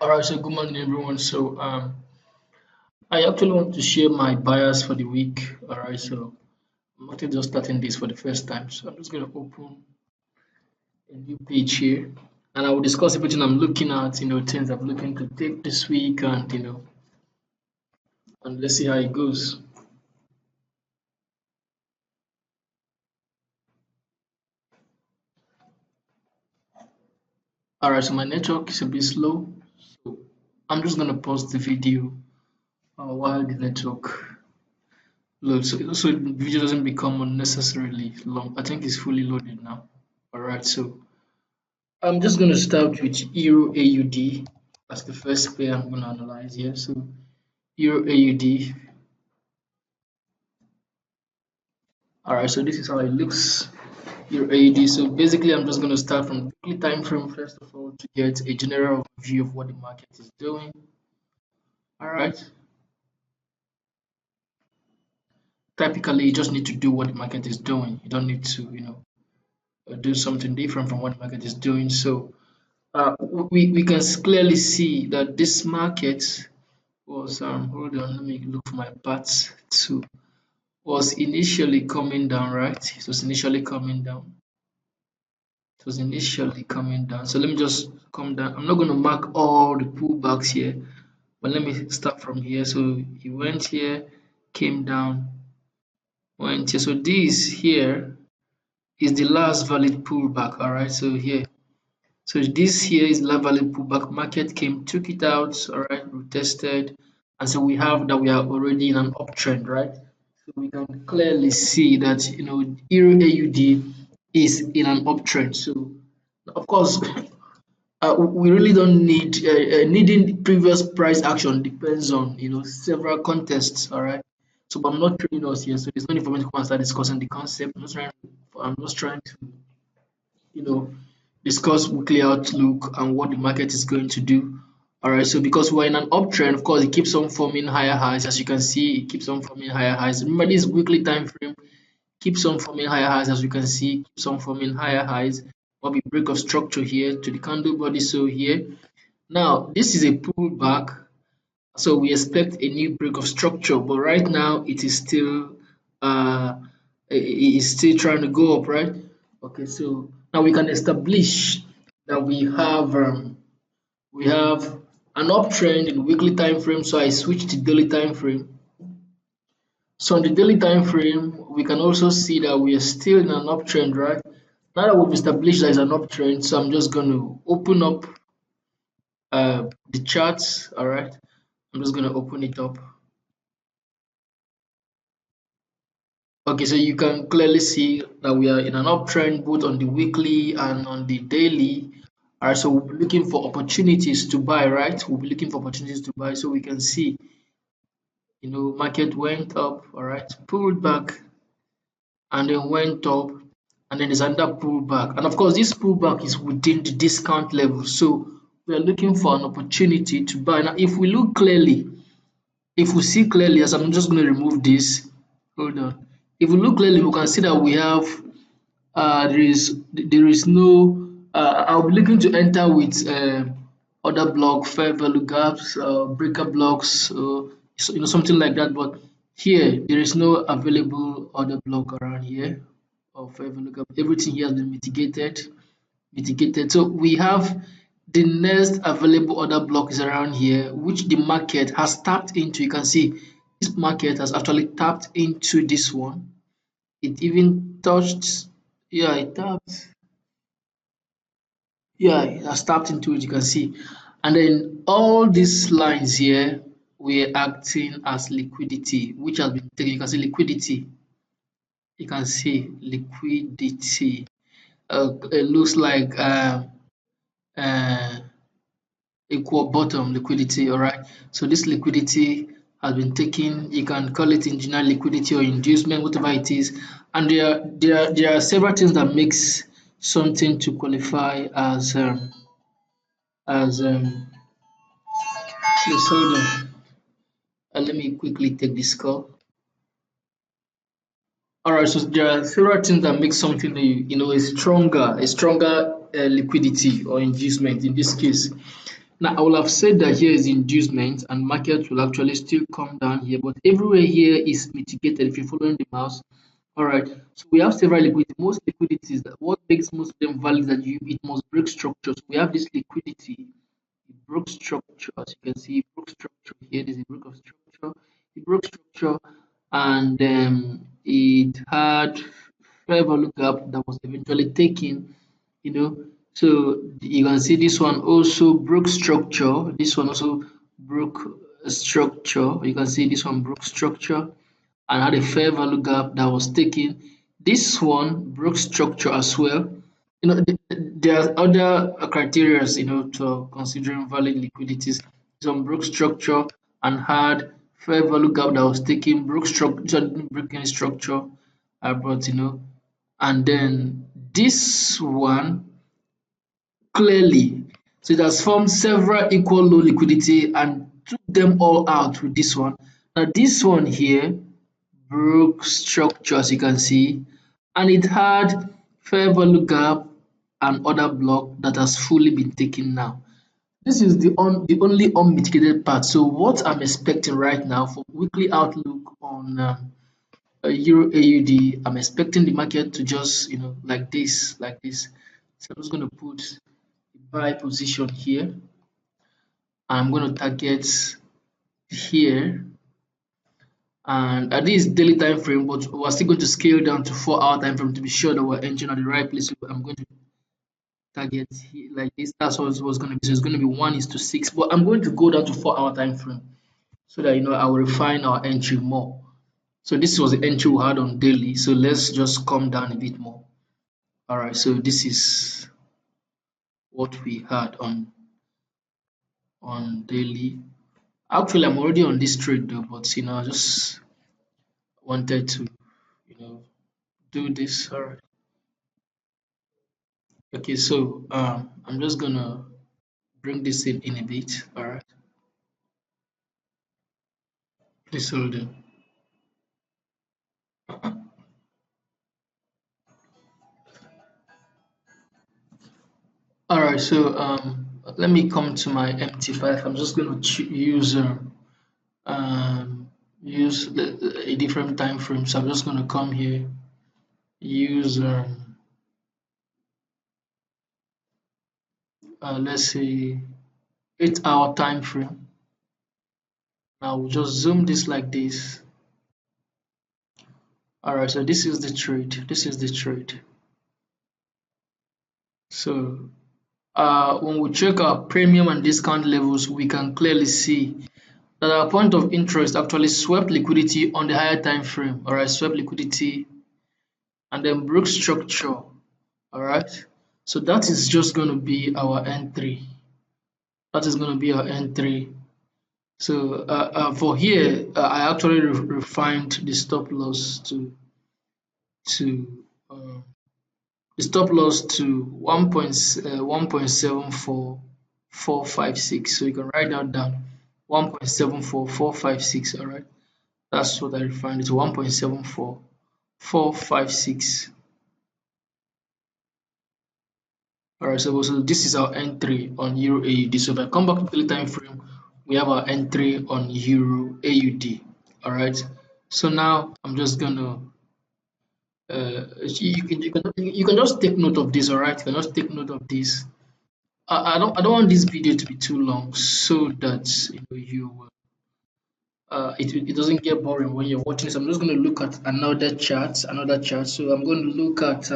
All right, so good morning, everyone. So, I actually want to share my bias for the week. All right, so I'm actually just starting this for the first time, so I'm just going to open a new page here, and I will discuss everything I'm looking at, things I'm looking to take this week, and and let's see how it goes. All right, so my network is a bit slow, so I'm just going to pause the video while the network loads, so the video doesn't become unnecessarily long. I think it's fully loaded now. All right, so I'm just going to start with Euro AUD as the first pair I'm going to analyze here. So Euro AUD. All right, so this is how it looks. Euro AUD. So basically, I'm just going to start from the weekly time frame first of all to get a general view of what the market is doing. All right. Typically, you just need to do what the market is doing. You don't need to, do something different from what the market is doing. So we can clearly see that this market was hold on, let me look for my parts too. Was initially coming down, right? It was initially coming down. It was initially coming down. So let me just come down. I'm not going to mark all the pullbacks here, but let me start from here. So he went here, came down, went here. So this here is the last valid pullback. All right. So here. So this here is last valid pullback. Market came, took it out. All right. Retested. And so we have that we are already in an uptrend, right? So we can clearly see that Euro AUD is in an uptrend. So of course, we really don't need needing previous price action depends on several contexts. All right. So but I'm not training us here, so there's no need for me to come and start discussing the concept. I'm just trying to you know discuss weekly outlook and what the market is going to do. All right, so because we're in an uptrend, of course, it keeps on forming higher highs. As you can see, it keeps on forming higher highs. Remember, this weekly time frame keeps on forming higher highs. As you can see, keeps on forming higher highs. What we break of structure here to the candle body. So here, now this is a pullback. So we expect a new break of structure, but right now it is still trying to go up, right? Okay, so now we can establish that we have an uptrend in weekly time frame. So I switch to daily time frame. So on the daily time frame, we can also see that we are still in an uptrend, right? Now that we've established there is an uptrend, so I'm just going to open up the charts. All right, I'm just going to open it up. Okay, so you can clearly see that we are in an uptrend both on the weekly and on the daily. All right, so we'll be looking for opportunities to buy, right? We'll be looking for opportunities to buy, so we can see, market went up, all right, pulled back, and then went up, and then there's another pullback. And of course, this pullback is within the discount level, so we are looking for an opportunity to buy. Now, if we look clearly, if we see clearly, as I'm just going to remove this, hold on. If we look clearly, we can see that we have there is no I'll be looking to enter with order block, fair value gaps, breaker blocks, so something like that. But here there is no available order block around here or fair value gap. Everything here has been mitigated. So we have the next available order block is around here, which the market has tapped into. You can see this market has actually tapped into this one. It even touched, yeah, it tapped, yeah, it has tapped into it, you can see. And then all these lines here were acting as liquidity, which has been taken. You can see liquidity. You can see liquidity. It looks like uh, equal bottom liquidity. All right, so this liquidity has been taken. You can call it engineer liquidity or inducement, whatever it is. And there are several things that makes something to qualify as please hold on. Let me quickly take this call. All right, so there are several things that make something a stronger liquidity or inducement in this case. Now, I will have said that here is inducement and market will actually still come down here, but everywhere here is mitigated if you're following the mouse. All right, so we have several liquidity. Most liquidities, that what makes most of them valid that it must break structure. So we have this liquidity, it broke structure, as you can see, it broke structure here. There's a break of structure, it broke structure, and it had fair value gap that was eventually taken, you know. So you can see this one also broke structure, this one also broke structure. You can see this one broke structure and had a fair value gap that was taken. This one broke structure as well. There are other criteria, to considering valid liquidities. Some broke structure and had fair value gap that was taken, broke structure, didn't break any structure, but and then this one clearly, so it has formed several equal low liquidity and took them all out with this one. Now this one here broke structure, as you can see, and it had fair value gap and other block that has fully been taken now. This is the only unmitigated part. So what I'm expecting right now for weekly outlook on Euro AUD, I'm expecting the market to just like this, like this. So I'm just going to put a buy position here. I'm going to target here, and this is daily time frame, but we're still going to scale down to 4-hour time frame to be sure that we're entering at the right place. So I'm going to target here like this. That's what it's going to be. So it's going to be 1:6, but I'm going to go down to 4-hour time frame so that I will refine our entry more. So this was the entry we had on daily. So let's just come down a bit more. All right. So this is what we had on daily. Actually, I'm already on this trade though, but I just wanted to do this. All right. Okay, so I'm just gonna bring this in a bit. All right, please hold on. All right, so let me come to my MT5. I'm just gonna use a different time frame. So I'm just gonna come here, use let's say 8-hour time frame. Now we'll just zoom this like this. All right, so this is the trade. This is the trade. So when we check our premium and discount levels, we can clearly see that our point of interest actually swept liquidity on the higher time frame. All right, swept liquidity and then broke structure. All right, so that is just going to be our entry. That is going to be our entry. So for here, I actually refined the stop loss to the stop loss to 1.74456. So you can write that down, 1.74456. All right, that's what I refined it to, 1.74456. All right, so this is our entry on Euro AUD. So if I come back to the daily time frame, we have our entry on Euro AUD. All right, so now I'm just gonna you can just take note of this. All right, you can just take note of this. I don't want this video to be too long so that it doesn't get boring when you're watching this. I'm just going to look at another chart. So I'm going to look at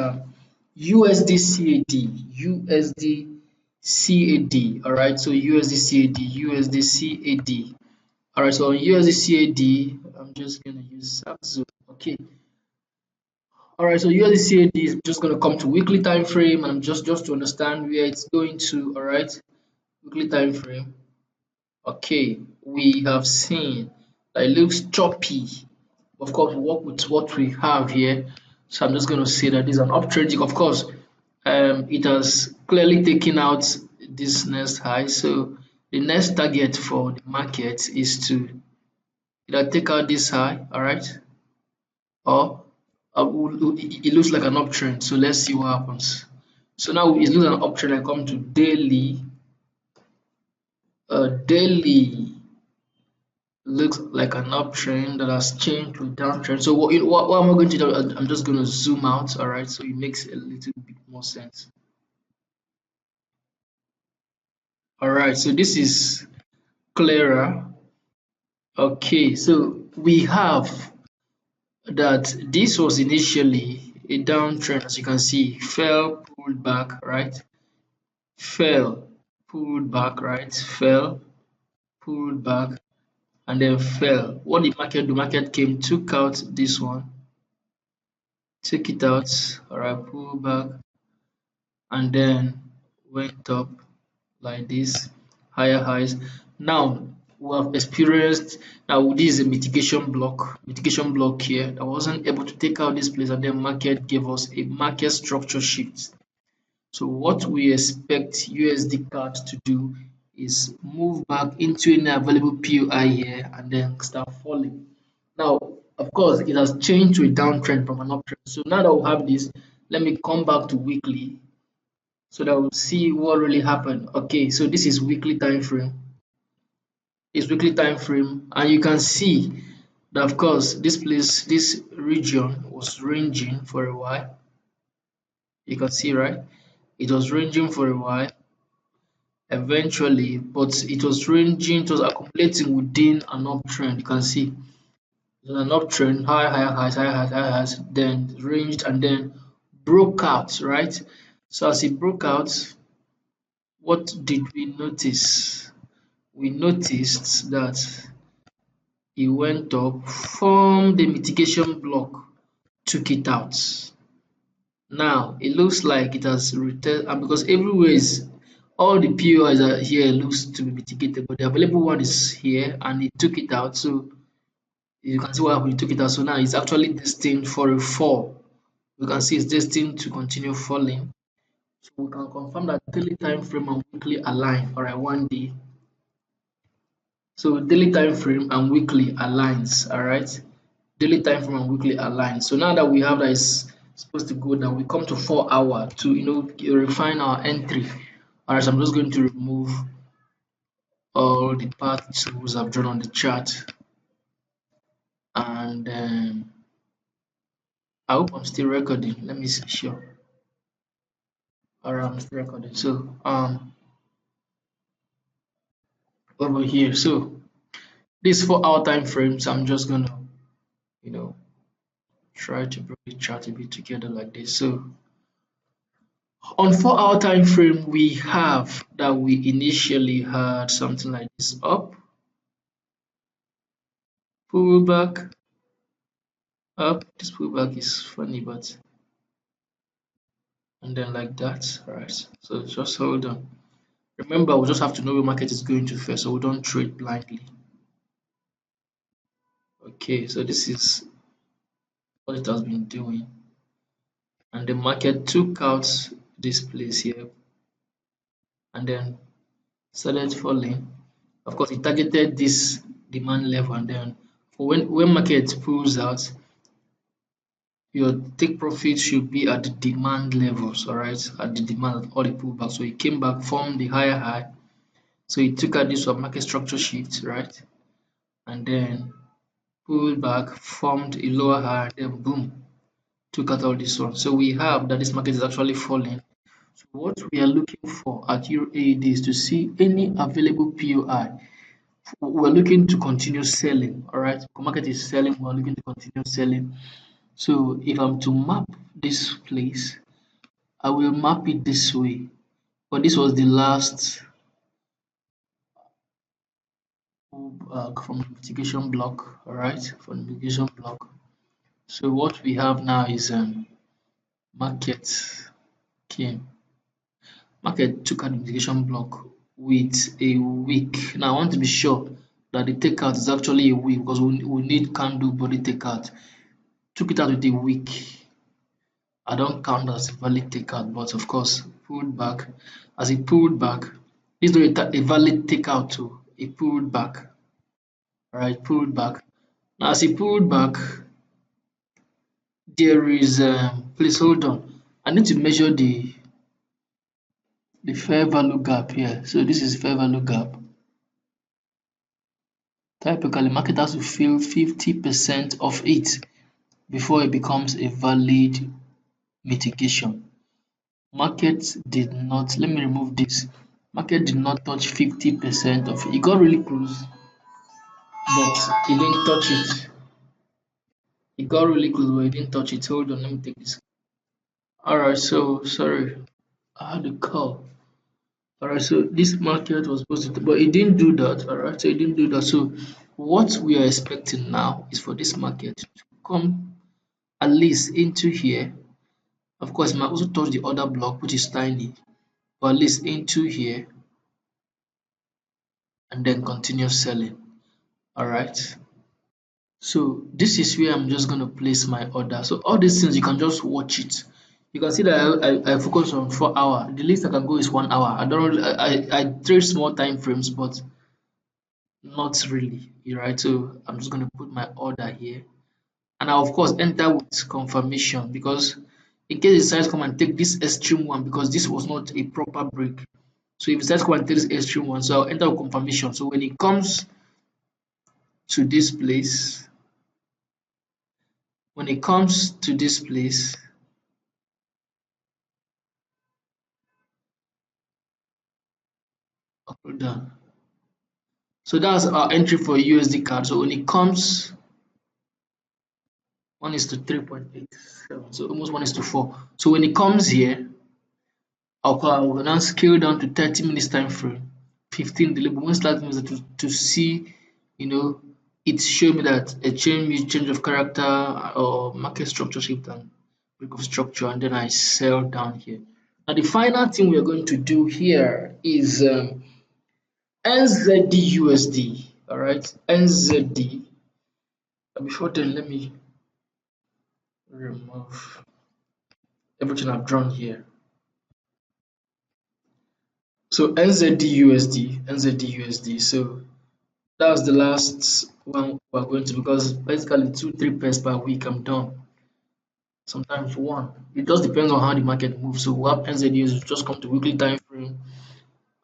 USDCAD. All right, so USDCAD. All right, so on USDCAD, I'm just going to use Subzo. Okay. All right, so USDCAD is just going to come to weekly time frame, and just to understand where it's going to. All right, weekly time frame. Okay, we have seen that it looks choppy. Of course, we work with what we have here. So I'm just going to say that this is an uptrend. Of course, it has clearly taken out this next high. So the next target for the market is to either take out this high, all right, or it looks like an uptrend. So let's see what happens. So now it looks like an uptrend. I come to daily. daily looks like an uptrend that has changed to a downtrend. So what am I going to do? I'm just going to zoom out, all right, so it makes a little bit more sense. All right, so this is clearer. Okay, so we have that this was initially a downtrend, as you can see, fell, pulled back, right? Fell, pulled back, right? Fell, pulled back, and then fell. What did market do? Market came, took out this one, took it out, all right, pull back, and then went up like this, higher highs. Now we have experienced, now this is a mitigation block here. I wasn't able to take out this place, and then market gave us a market structure shift. So what we expect USD to do is move back into an available POI here and then start falling. Now, of course, it has changed to a downtrend from an uptrend. So now that we have this, let me come back to weekly so that we'll see what really happened. Okay, so this is weekly time frame. It's weekly time frame, and you can see that of course this region was ranging for a while. You can see, right? It was ranging for a while eventually, but it was ranging, it was accumulating within an uptrend. You can see it was an uptrend, higher highs, higher highs, then ranged and then broke out, right? So as it broke out, what did we notice? We noticed that it went up, formed a mitigation block, took it out. Now it looks like it has returned, and because everywhere is all the POIs are here looks to be mitigated, but the available one is here and it took it out. So you can see what happened, it took it out. So now it's actually destined for a fall. You can see it's destined to continue falling. So we can confirm that daily time frame and weekly align. All right, 1 day. So daily time frame and weekly aligns. All right, daily time frame and weekly align. So now that we have that it's supposed to go down, we come to 4 hour to refine our entry. All right, so I'm just going to remove all the path tools I've drawn on the chart, and I hope I'm still recording. Let me see, sure. All right, I'm still recording. So over here, so this 4 hour time frame. So I'm just gonna you know try to bring the chart a bit together like this. So on 4 hour time frame, we have that we initially had something like this: up, pull back, up. This pullback is funny, but and then like that. All right, so just hold on. Remember, we just have to know where market is going to first, so we don't trade blindly. Okay, so this is what it has been doing, and the market took out this place here and then started falling. Of course, it targeted this demand level, and then for when market pulls out, your take profit should be at the demand levels, all right, at the demand or the pullback. So it came back, formed the higher high, so it took out this market structure shift, right, and then pulled back, formed a lower high, and then boom, took out all this one. So we have that this market is actually falling. So what we are looking for at EURAUD is to see any available POI. We're looking to continue selling, all right? The market is selling, we're looking to continue selling. So if I'm to map this place, I will map it this way. But this was the last from the mitigation block, all right? From the mitigation block. So what we have now is market came. Market took an indication block with a wick. Now I want to be sure that the takeout is actually a wick because we need candle body takeout. Took it out with a wick. I don't count as a valid takeout, but of course pulled back. As it pulled back, this is not a valid takeout too. It pulled back. Alright, pulled back. Now as it pulled back, there is please hold on. I need to measure the fair value gap here. So this is fair value gap. Typically, market has to fill 50% of it before it becomes a valid mitigation. Market did not, let me remove this. Market did not touch 50% of it. It got really close, but it didn't touch it. It got really close, but it didn't touch it. Hold on, let me take this. Alright, so sorry, I had a call. Alright, so this market was supposed to, but it didn't do that. Alright, so it didn't do that. So what we are expecting now is for this market to come at least into here. Of course, it might also touch the other block, which is tiny, but at least into here and then continue selling. Alright. So this is where I'm just going to place my order. So all these things, you can just watch it. You can see that I focus on 4 hour. The least I can go is 1 hour. I don't really, I trade small time frames, but not really. Right. So I'm just going to put my order here, and I of course enter with confirmation, because in case it decides to come and take this extreme one, because this was not a proper break. So if it decides to come and take this extreme one, so I'll enter with confirmation. So when it comes to this place, when it comes to this place, hold on. So that's our entry for USD card. So when it comes 1 is to 3.87, so almost 1 is to 4. So when it comes here, I will now scale down to 30 minutes time frame, 15 delay, but most likely to see, it's showing me that a change of character or market structure shift and break of structure, and then I sell down here. Now the final thing we are going to do here is NZDUSD. All right, NZD. Before then, let me remove everything I've drawn here. So NZDUSD. So that's the last one we're going to, because basically 2-3 pairs per week I'm done. Sometimes one. It just depends on how the market moves. So what NZDUSD just come to weekly time frame.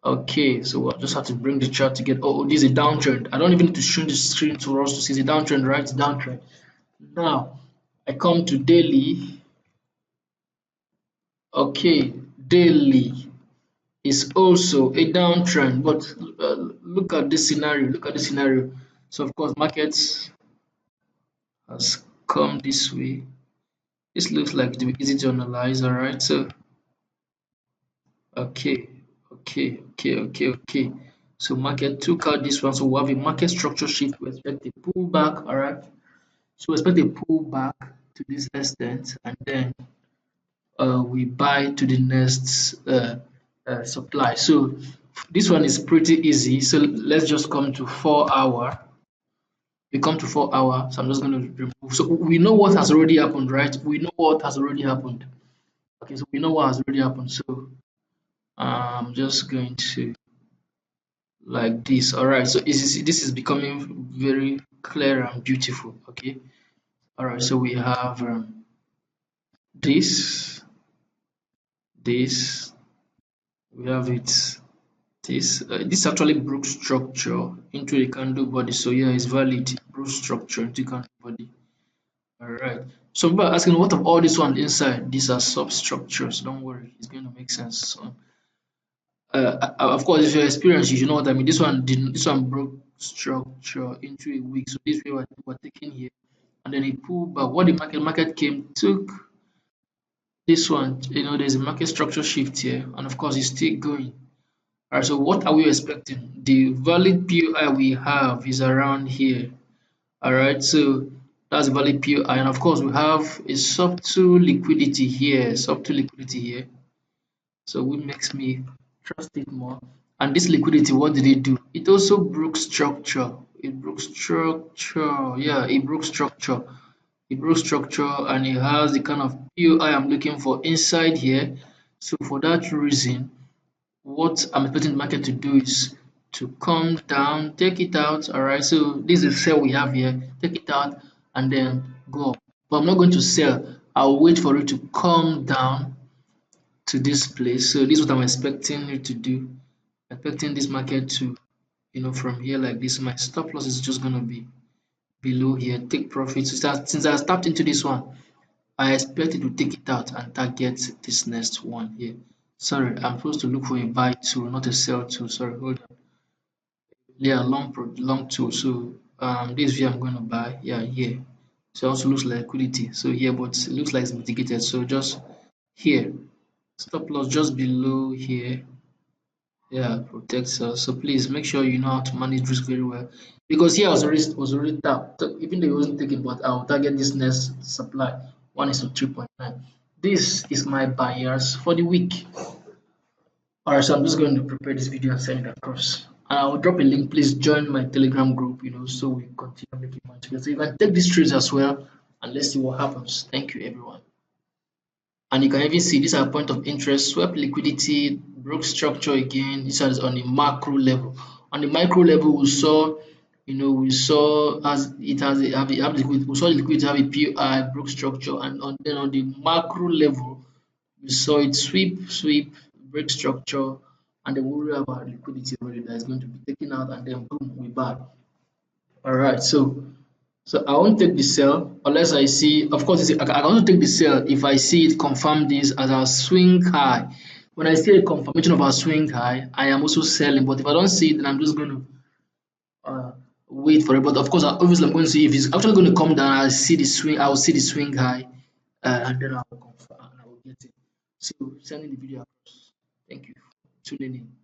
Okay, so I just have to bring the chart to get. Oh, this is a downtrend. I don't even need to shrink the screen to us to see the downtrend, right? It's downtrend. Now I come to daily. Okay, daily is also a downtrend, but look at this scenario. Look at this scenario. So of course, markets has come this way. This looks like it will be easy to analyze. All right. So okay. So market took out this one. So we have a market structure shift. We expect a pullback. All right. So we expect a pullback to this extent, and then we buy to the next supply. So this one is pretty easy. So let's just come to 4 hour. We come to 4 hour. So I'm just going to remove. So we know what has already happened, right? We know what has already happened. Okay, so we know what has already happened. So I'm just going to like this. All right. So this is becoming very clear and beautiful. Okay. All right. So we have this, this. We have it. This actually broke structure into a candle body, so yeah, it's valid. Broke structure into candle body. All right. So people are asking, what of all this one inside? These are substructures. Don't worry, it's going to make sense. So, of course, if you're experienced, you know what I mean. This one didn't. This one broke structure into a week. So this way we're taking here, and then it pulled back. What the market came took this one. There's a market structure shift here, and of course, it's still going. Alright, so what are we expecting? The valid POI we have is around here. Alright, so that's the valid POI, and of course we have a subtle liquidity here, So what makes me trust it more? And this liquidity, what did it do? It also broke structure. It broke structure. Yeah, it broke structure. It broke structure, and it has the kind of POI I'm looking for inside here. So for that reason, what I'm expecting the market to do is to come down, take it out. All right, so this is a sell we have here, take it out and then go up. But I'm not going to sell. I'll wait for it to come down to this place. So this is what I'm expecting it to do. Expecting this market to from here like this, my stop loss is just gonna be below here. Take profits. Since I tapped into this one, I expect it to take it out and target this next one here. Sorry, I'm supposed to look for a buy tool, not a sell tool. Sorry, hold on. Yeah, long tool. So this view I'm going to buy. Yeah, here. So it also looks like liquidity. So here, but it looks like it's mitigated. So just here, stop loss just below here. Yeah, protects us. So please make sure you know how to manage risk very well. Because here I was already tapped. So even though it wasn't taken, but I'll target this next supply. One is to 3.9. This is my buyers for the week. Alright, so I'm just going to prepare this video and send it across. And I'll drop a link. Please join my Telegram group, so we continue making money together. So you can take these trades as well, and let's see what happens. Thank you, everyone. And you can even see these are point of interest, swap liquidity, broke structure again. This is on the macro level. On the micro level, we saw as it has have liquidity, we saw liquidity have a PI, broke structure, and then on the macro level, we saw it sweep, break structure, and then we worry about liquidity already that is going to be taken out, and then boom, we buy. All right, so I won't take the sell unless I see, of course, I can also take the sell if I see it confirm this as our swing high. When I see a confirmation of our swing high, I am also selling. But if I don't see it, then I'm just going to wait for it. But of course, obviously, I'm going to see if it's actually going to come down. I'll see the swing high, and then I'll confirm and I will get it. So sending the video across. Thank you for tuning in.